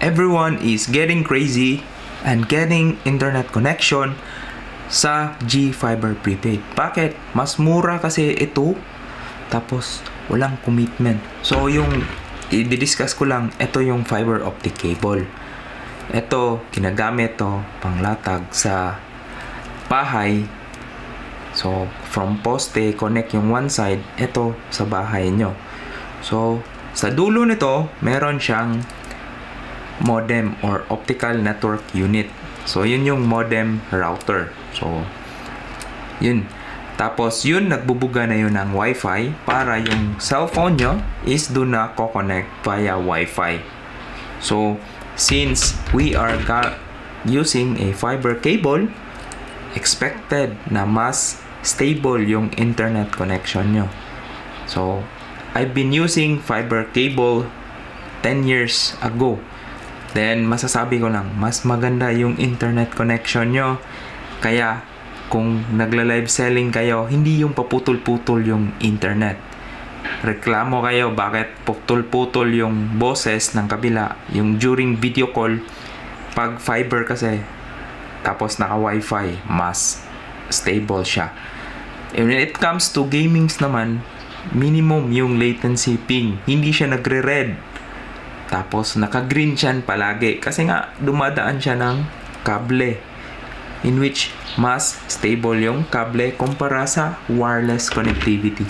Everyone is getting crazy and getting internet connection sa GFiber Prepaid. Bakit? Mas mura kasi ito, tapos walang commitment. So yung i-discuss ko lang, ito yung fiber optic cable. Ito, ginagamit to panglatag sa bahay. So from poste, connect yung one side, ito sa bahay nyo. So sa dulo nito, meron siyang modem or optical network unit. So yun yung modem router. So yun. Tapos yun, nagbubuga na yun ng Wi-Fi para yung cellphone nyo is do na co-connect via Wi-Fi. So since we are using a fiber cable, expected na mas stable yung internet connection nyo. So I've been using fiber cable 10 years ago. Then, masasabi ko lang, mas maganda yung internet connection nyo. Kaya, kung nagla-live selling kayo, hindi yung paputol-putol yung internet. Reklamo kayo, bakit putol-putol yung boses ng kabila, yung during video call, pag fiber kasi, tapos naka-wifi, mas stable siya. And when it comes to gamings naman, minimum yung latency ping. Hindi siya nagre-red. Tapos naka-green siya palagi kasi nga dumadaan siya ng kable, in which mas stable yung kable kumpara sa wireless connectivity.